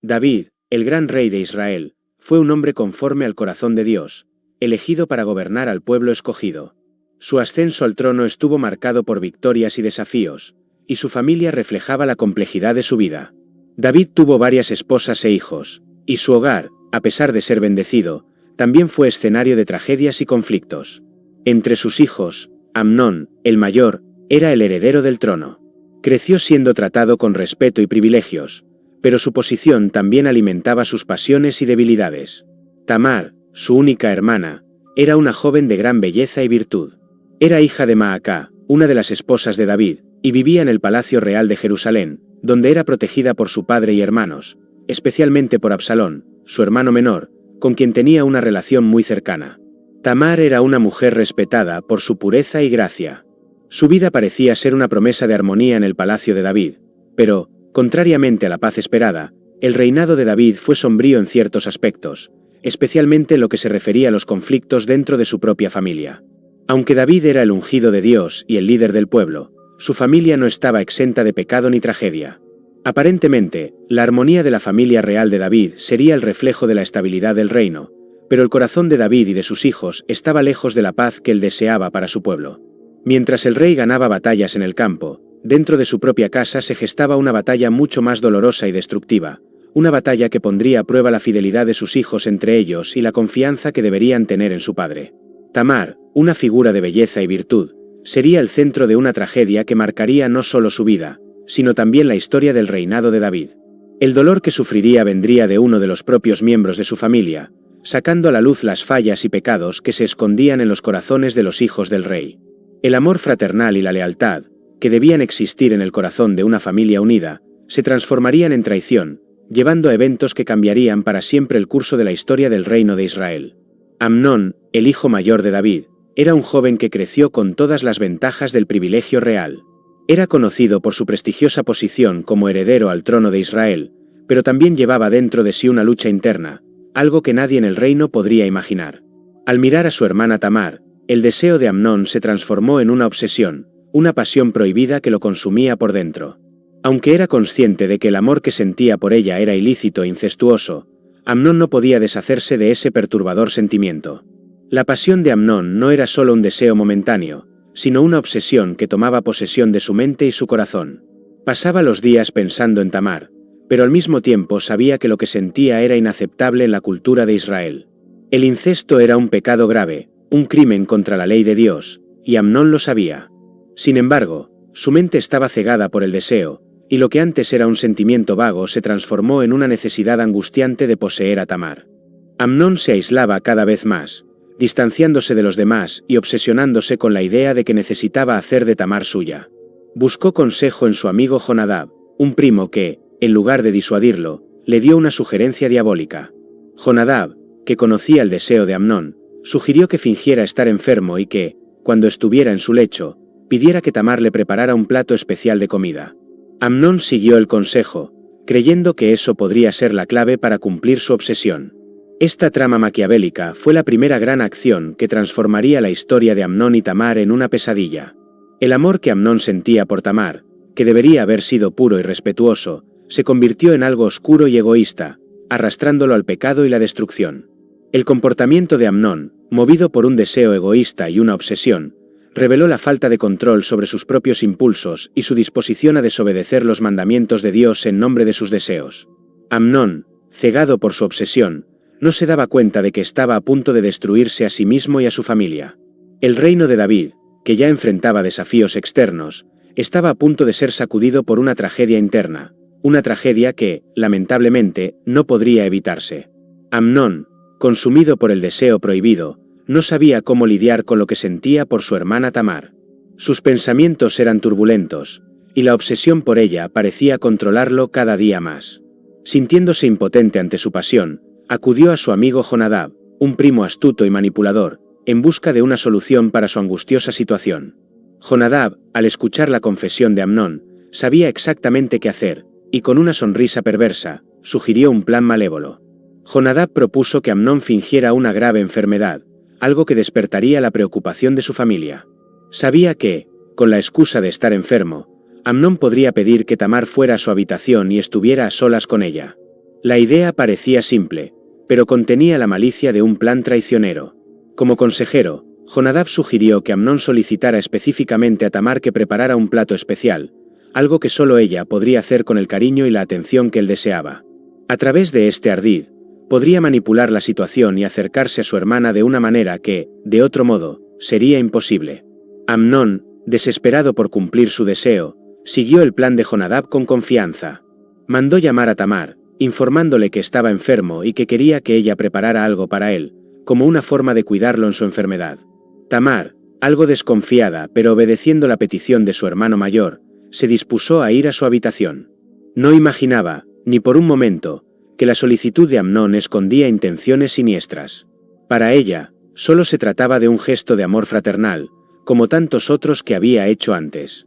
David, el gran rey de Israel, fue un hombre conforme al corazón de Dios, elegido para gobernar al pueblo escogido. Su ascenso al trono estuvo marcado por victorias y desafíos, y su familia reflejaba la complejidad de su vida. David tuvo varias esposas e hijos, y su hogar, a pesar de ser bendecido, también fue escenario de tragedias y conflictos. Entre sus hijos, Amnón, el mayor, era el heredero del trono. Creció siendo tratado con respeto y privilegios, pero su posición también alimentaba sus pasiones y debilidades. Tamar, su única hermana, era una joven de gran belleza y virtud. Era hija de Maacá, una de las esposas de David, y vivía en el palacio real de Jerusalén, donde era protegida por su padre y hermanos, especialmente por Absalón, su hermano menor, con quien tenía una relación muy cercana. Tamar era una mujer respetada por su pureza y gracia. Su vida parecía ser una promesa de armonía en el palacio de David, pero, contrariamente a la paz esperada, el reinado de David fue sombrío en ciertos aspectos, especialmente en lo que se refería a los conflictos dentro de su propia familia. Aunque David era el ungido de Dios y el líder del pueblo, su familia no estaba exenta de pecado ni tragedia. Aparentemente, la armonía de la familia real de David sería el reflejo de la estabilidad del reino, pero el corazón de David y de sus hijos estaba lejos de la paz que él deseaba para su pueblo. Mientras el rey ganaba batallas en el campo, dentro de su propia casa se gestaba una batalla mucho más dolorosa y destructiva, una batalla que pondría a prueba la fidelidad de sus hijos entre ellos y la confianza que deberían tener en su padre. Tamar, una figura de belleza y virtud, sería el centro de una tragedia que marcaría no solo su vida, sino también la historia del reinado de David. El dolor que sufriría vendría de uno de los propios miembros de su familia, sacando a la luz las fallas y pecados que se escondían en los corazones de los hijos del rey. El amor fraternal y la lealtad, que debían existir en el corazón de una familia unida, se transformarían en traición, llevando a eventos que cambiarían para siempre el curso de la historia del reino de Israel. Amnón, el hijo mayor de David, era un joven que creció con todas las ventajas del privilegio real. Era conocido por su prestigiosa posición como heredero al trono de Israel, pero también llevaba dentro de sí una lucha interna, algo que nadie en el reino podría imaginar. Al mirar a su hermana Tamar, el deseo de Amnón se transformó en una obsesión, una pasión prohibida que lo consumía por dentro. Aunque era consciente de que el amor que sentía por ella era ilícito e incestuoso, Amnón no podía deshacerse de ese perturbador sentimiento. La pasión de Amnón no era solo un deseo momentáneo, sino una obsesión que tomaba posesión de su mente y su corazón. Pasaba los días pensando en Tamar, pero al mismo tiempo sabía que lo que sentía era inaceptable en la cultura de Israel. El incesto era un pecado grave, un crimen contra la ley de Dios, y Amnón lo sabía. Sin embargo, su mente estaba cegada por el deseo, y lo que antes era un sentimiento vago se transformó en una necesidad angustiante de poseer a Tamar. Amnón se aislaba cada vez más, distanciándose de los demás y obsesionándose con la idea de que necesitaba hacer de Tamar suya. Buscó consejo en su amigo Jonadab, un primo que, en lugar de disuadirlo, le dio una sugerencia diabólica. Jonadab, que conocía el deseo de Amnón, sugirió que fingiera estar enfermo y que, cuando estuviera en su lecho, pidiera que Tamar le preparara un plato especial de comida. Amnón siguió el consejo, creyendo que eso podría ser la clave para cumplir su obsesión. Esta trama maquiavélica fue la primera gran acción que transformaría la historia de Amnón y Tamar en una pesadilla. El amor que Amnón sentía por Tamar, que debería haber sido puro y respetuoso, se convirtió en algo oscuro y egoísta, arrastrándolo al pecado y la destrucción. El comportamiento de Amnón, movido por un deseo egoísta y una obsesión, reveló la falta de control sobre sus propios impulsos y su disposición a desobedecer los mandamientos de Dios en nombre de sus deseos. Amnón, cegado por su obsesión, no se daba cuenta de que estaba a punto de destruirse a sí mismo y a su familia. El reino de David, que ya enfrentaba desafíos externos, estaba a punto de ser sacudido por una tragedia interna, una tragedia que, lamentablemente, no podría evitarse. Amnón, consumido por el deseo prohibido, no sabía cómo lidiar con lo que sentía por su hermana Tamar. Sus pensamientos eran turbulentos, y la obsesión por ella parecía controlarlo cada día más. Sintiéndose impotente ante su pasión, acudió a su amigo Jonadab, un primo astuto y manipulador, en busca de una solución para su angustiosa situación. Jonadab, al escuchar la confesión de Amnón, sabía exactamente qué hacer, y con una sonrisa perversa, sugirió un plan malévolo. Jonadab propuso que Amnón fingiera una grave enfermedad, algo que despertaría la preocupación de su familia. Sabía que, con la excusa de estar enfermo, Amnón podría pedir que Tamar fuera a su habitación y estuviera a solas con ella. La idea parecía simple, pero contenía la malicia de un plan traicionero. Como consejero, Jonadab sugirió que Amnón solicitara específicamente a Tamar que preparara un plato especial, algo que solo ella podría hacer con el cariño y la atención que él deseaba. A través de este ardid, podría manipular la situación y acercarse a su hermana de una manera que, de otro modo, sería imposible. Amnón, desesperado por cumplir su deseo, siguió el plan de Jonadab con confianza. Mandó llamar a Tamar, informándole que estaba enfermo y que quería que ella preparara algo para él, como una forma de cuidarlo en su enfermedad. Tamar, algo desconfiada pero obedeciendo la petición de su hermano mayor, se dispuso a ir a su habitación. No imaginaba, ni por un momento, que la solicitud de Amnón escondía intenciones siniestras. Para ella, solo se trataba de un gesto de amor fraternal, como tantos otros que había hecho antes.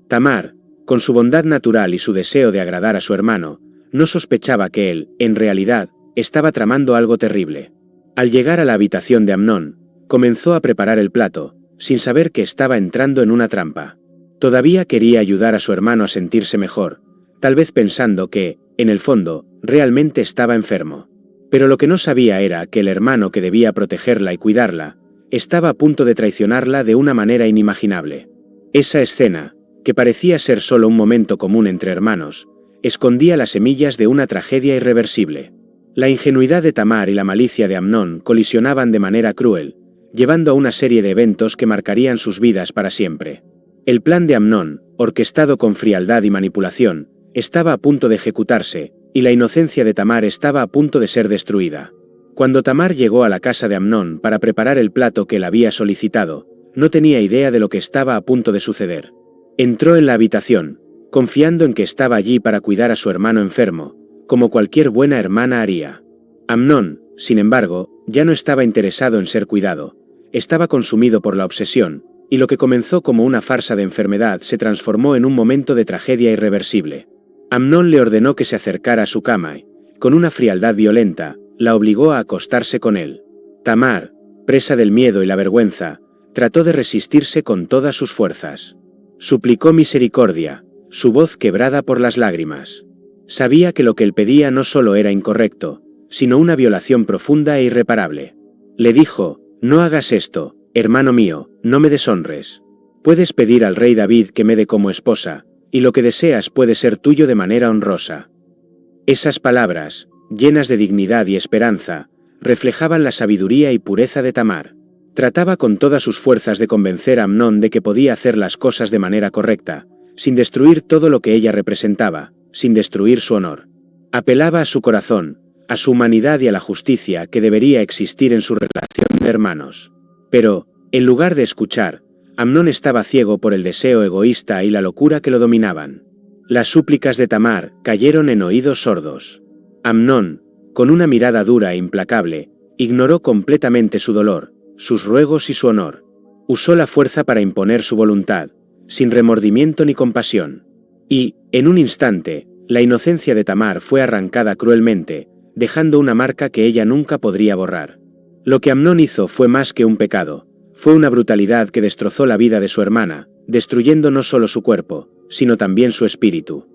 Tamar, con su bondad natural y su deseo de agradar a su hermano, no sospechaba que él, en realidad, estaba tramando algo terrible. Al llegar a la habitación de Amnón, comenzó a preparar el plato, sin saber que estaba entrando en una trampa. Todavía quería ayudar a su hermano a sentirse mejor, tal vez pensando que, en el fondo, realmente estaba enfermo. Pero lo que no sabía era que el hermano que debía protegerla y cuidarla, estaba a punto de traicionarla de una manera inimaginable. Esa escena, que parecía ser solo un momento común entre hermanos, escondía las semillas de una tragedia irreversible. La ingenuidad de Tamar y la malicia de Amnón colisionaban de manera cruel, llevando a una serie de eventos que marcarían sus vidas para siempre. El plan de Amnón, orquestado con frialdad y manipulación, estaba a punto de ejecutarse, y la inocencia de Tamar estaba a punto de ser destruida. Cuando Tamar llegó a la casa de Amnón para preparar el plato que él había solicitado, no tenía idea de lo que estaba a punto de suceder. Entró en la habitación, confiando en que estaba allí para cuidar a su hermano enfermo, como cualquier buena hermana haría. Amnón, sin embargo, ya no estaba interesado en ser cuidado, estaba consumido por la obsesión, y lo que comenzó como una farsa de enfermedad se transformó en un momento de tragedia irreversible. Amnón le ordenó que se acercara a su cama y, con una frialdad violenta, la obligó a acostarse con él. Tamar, presa del miedo y la vergüenza, trató de resistirse con todas sus fuerzas. Suplicó misericordia, su voz quebrada por las lágrimas. Sabía que lo que él pedía no solo era incorrecto, sino una violación profunda e irreparable. Le dijo: «No hagas esto, hermano mío, no me deshonres. Puedes pedir al rey David que me dé como esposa, y lo que deseas puede ser tuyo de manera honrosa». Esas palabras, llenas de dignidad y esperanza, reflejaban la sabiduría y pureza de Tamar. Trataba con todas sus fuerzas de convencer a Amnón de que podía hacer las cosas de manera correcta, sin destruir todo lo que ella representaba, sin destruir su honor. Apelaba a su corazón, a su humanidad y a la justicia que debería existir en su relación de hermanos. Pero, en lugar de escuchar, Amnón estaba ciego por el deseo egoísta y la locura que lo dominaban. Las súplicas de Tamar cayeron en oídos sordos. Amnón, con una mirada dura e implacable, ignoró completamente su dolor, sus ruegos y su honor. Usó la fuerza para imponer su voluntad, sin remordimiento ni compasión. Y, en un instante, la inocencia de Tamar fue arrancada cruelmente, dejando una marca que ella nunca podría borrar. Lo que Amnón hizo fue más que un pecado, fue una brutalidad que destrozó la vida de su hermana, destruyendo no solo su cuerpo, sino también su espíritu.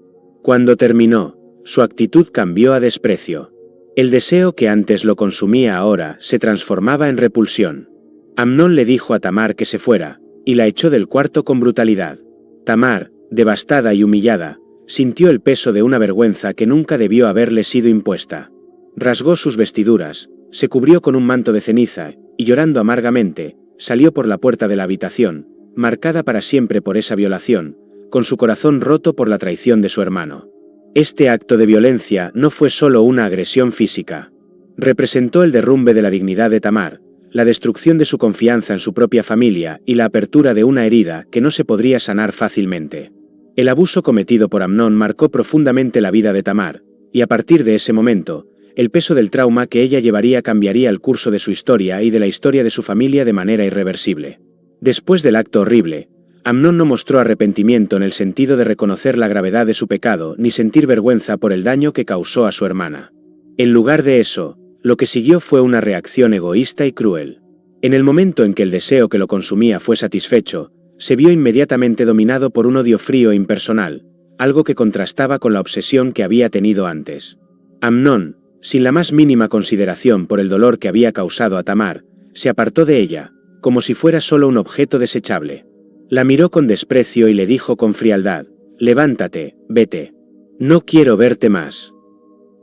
Cuando terminó, su actitud cambió a desprecio. El deseo que antes lo consumía ahora se transformaba en repulsión. Amnón le dijo a Tamar que se fuera, y la echó del cuarto con brutalidad. Tamar, devastada y humillada, sintió el peso de una vergüenza que nunca debió haberle sido impuesta. Rasgó sus vestiduras, se cubrió con un manto de ceniza, y llorando amargamente, salió por la puerta de la habitación, marcada para siempre por esa violación, con su corazón roto por la traición de su hermano. Este acto de violencia no fue solo una agresión física. Representó el derrumbe de la dignidad de Tamar, la destrucción de su confianza en su propia familia y la apertura de una herida que no se podría sanar fácilmente. El abuso cometido por Amnón marcó profundamente la vida de Tamar, y a partir de ese momento, el peso del trauma que ella llevaría cambiaría el curso de su historia y de la historia de su familia de manera irreversible. Después del acto horrible, Amnón no mostró arrepentimiento en el sentido de reconocer la gravedad de su pecado ni sentir vergüenza por el daño que causó a su hermana. En lugar de eso, lo que siguió fue una reacción egoísta y cruel. En el momento en que el deseo que lo consumía fue satisfecho, se vio inmediatamente dominado por un odio frío e impersonal, algo que contrastaba con la obsesión que había tenido antes. Amnón, sin la más mínima consideración por el dolor que había causado a Tamar, se apartó de ella, como si fuera solo un objeto desechable. La miró con desprecio y le dijo con frialdad: «Levántate, vete. No quiero verte más».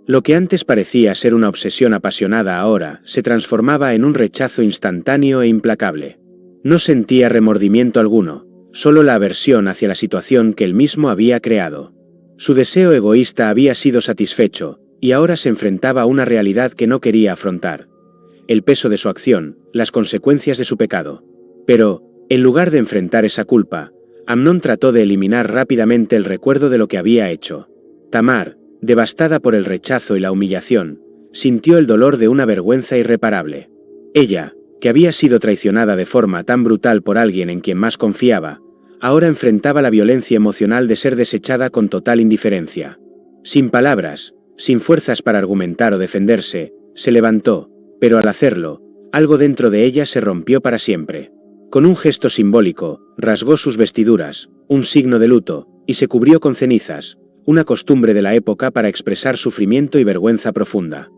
Lo que antes parecía ser una obsesión apasionada ahora se transformaba en un rechazo instantáneo e implacable. No sentía remordimiento alguno, solo la aversión hacia la situación que él mismo había creado. Su deseo egoísta había sido satisfecho, y ahora se enfrentaba a una realidad que no quería afrontar: el peso de su acción, las consecuencias de su pecado. Pero, en lugar de enfrentar esa culpa, Amnón trató de eliminar rápidamente el recuerdo de lo que había hecho. Tamar, devastada por el rechazo y la humillación, sintió el dolor de una vergüenza irreparable. Ella, que había sido traicionada de forma tan brutal por alguien en quien más confiaba, ahora enfrentaba la violencia emocional de ser desechada con total indiferencia. Sin palabras, sin fuerzas para argumentar o defenderse, se levantó, pero al hacerlo, algo dentro de ella se rompió para siempre. Con un gesto simbólico, rasgó sus vestiduras, un signo de luto, y se cubrió con cenizas, una costumbre de la época para expresar sufrimiento y vergüenza profunda.